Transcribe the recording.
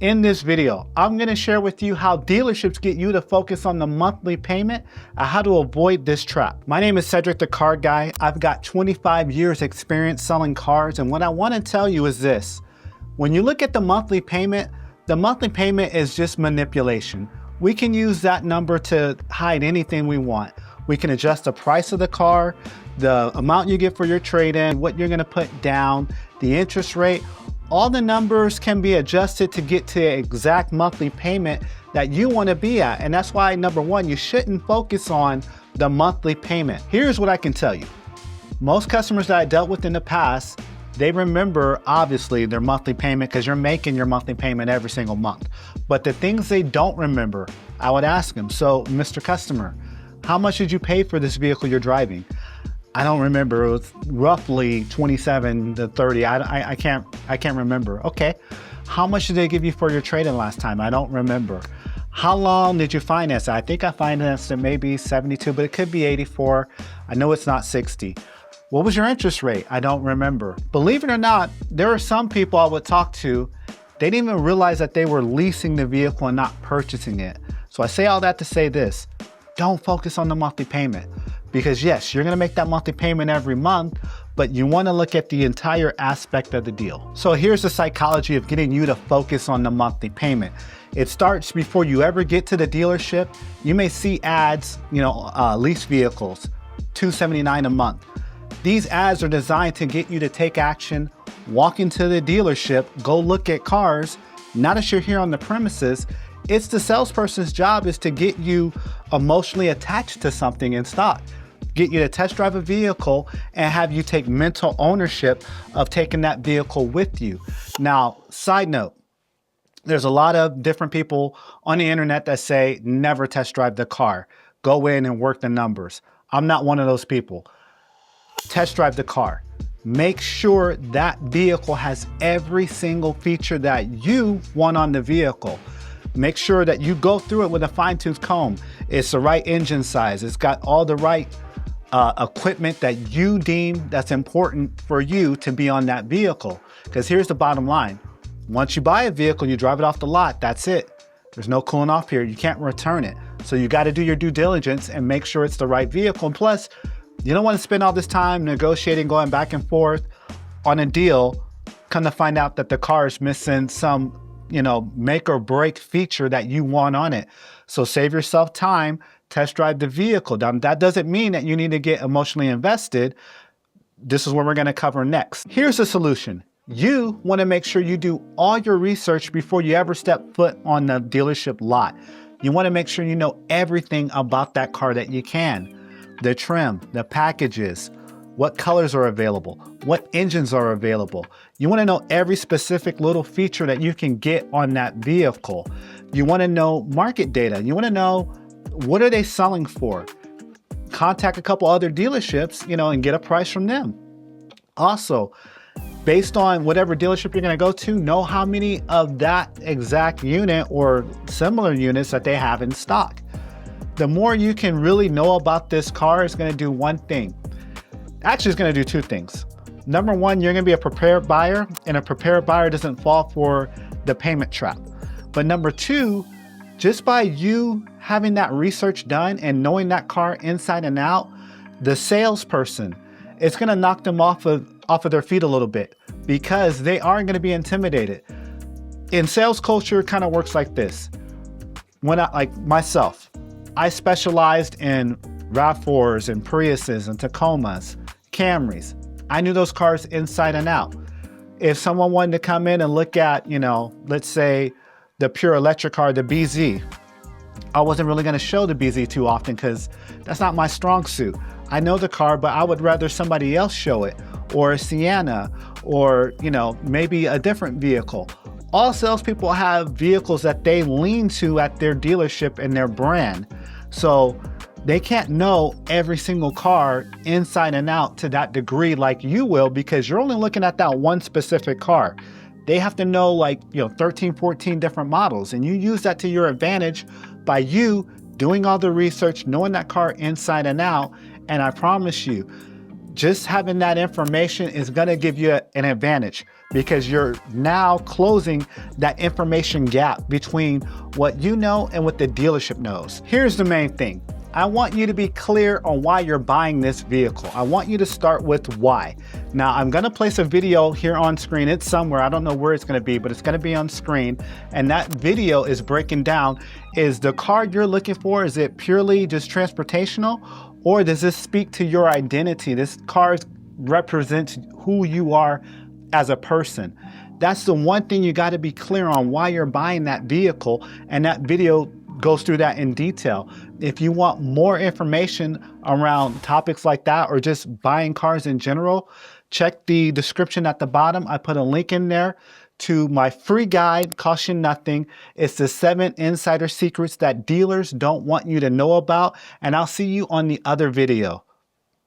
In this video, I'm going to share with you how dealerships get you to focus on the monthly payment and how to avoid this trap. My name is Cedric, the car guy. I've got 25 years experience selling cars, and what I want to tell you is this. When you look at the monthly payment is just manipulation. We can use that number to hide anything we want. We can adjust the price of the car, the amount you get for your trade-in, what you're going to put down, the interest rate. All the numbers can be adjusted to get to the exact monthly payment that you want to be at. And that's why, number one, you shouldn't focus on the monthly payment. Here's what I can tell you. Most customers that I dealt with in the past, they remember, obviously, their monthly payment because you're making your monthly payment every single month. But the things they don't remember, I would ask them, so Mr. Customer, how much did you pay for this vehicle you're driving? I don't remember. It was roughly 27 to 30. I can't remember. Okay. How much did they give you for your trade-in last time? I don't remember. How long did you finance? I think I financed it maybe 72, but it could be 84. I know it's not 60. What was your interest rate? I don't remember. Believe it or not, there are some people I would talk to, they didn't even realize that they were leasing the vehicle and not purchasing it. So I say all that to say this, don't focus on the monthly payment. Because yes, you're gonna make that monthly payment every month, but you wanna look at the entire aspect of the deal. So here's the psychology of getting you to focus on the monthly payment. It starts before you ever get to the dealership. You may see ads, lease vehicles, $279 a month. These ads are designed to get you to take action, walk into the dealership, go look at cars. Not as you're here on the premises, it's the salesperson's job is to get you emotionally attached to something in stock. Get you to test drive a vehicle and have you take mental ownership of taking that vehicle with you. Now, side note, there's a lot of different people on the internet that say never test drive the car. Go in and work the numbers. I'm not one of those people. Test drive the car. Make sure that vehicle has every single feature that you want on the vehicle. Make sure that you go through it with a fine-tooth comb. It's the right engine size. It's got all the right equipment that you deem that's important for you to be on that vehicle. Because here's the bottom line. Once you buy a vehicle, you drive it off the lot, that's it. There's no cooling off period. You can't return it. So you got to do your due diligence and make sure it's the right vehicle. And plus, you don't want to spend all this time negotiating, going back and forth on a deal, come to find out that the car is missing some make or break feature that you want on it. So save yourself time, test drive the vehicle. Now, that doesn't mean that you need to get emotionally invested. This is what we're going to cover next. Here's the solution. You want to make sure you do all your research before you ever step foot on the dealership lot. You want to make sure you know everything about that car that you can. The trim, the packages, what colors are available, what engines are available. You want to know every specific little feature that you can get on that vehicle. You want to know market data. You want to know what are they selling for. Contact a couple other dealerships, and get a price from them. Also, based on whatever dealership you're going to go to, know how many of that exact unit or similar units that they have in stock. The more you can really know about this car is going to do one thing. Actually, it's going to do two things. Number one, you're going to be a prepared buyer, and a prepared buyer doesn't fall for the payment trap. But number two, just by you having that research done and knowing that car inside and out, the salesperson, it's going to knock them off of their feet a little bit because they aren't going to be intimidated. In sales culture, it kind of works like this. Like myself, I specialized in RAV4s and Priuses and Tacomas, Camrys. I knew those cars inside and out. If someone wanted to come in and look at, let's say the pure electric car, the BZ, I wasn't really going to show the BZ too often because that's not my strong suit. I know the car, but I would rather somebody else show it, or a Sienna, or, maybe a different vehicle. All salespeople have vehicles that they lean to at their dealership and their brand. So they can't know every single car inside and out to that degree like you will because you're only looking at that one specific car. They have to know 13, 14 different models, and you use that to your advantage by you doing all the research, knowing that car inside and out. And I promise you, just having that information is going to give you an advantage because you're now closing that information gap between what you know and what the dealership knows. Here's the main thing. I want you to be clear on why you're buying this vehicle. I want you to start with why. Now, I'm gonna place a video here on screen. It's somewhere, I don't know where it's gonna be, but it's gonna be on screen. And that video is breaking down, is the car you're looking for, is it purely just transportational? Or does this speak to your identity? This car represents who you are as a person. That's the one thing you gotta be clear on, why you're buying that vehicle, and that video goes through that in detail. If you want more information around topics like that or just buying cars in general, check the description at the bottom. I put a link in there to my free guide, costs you nothing. It's the 7 insider secrets that dealers don't want you to know about, and I'll see you on the other video.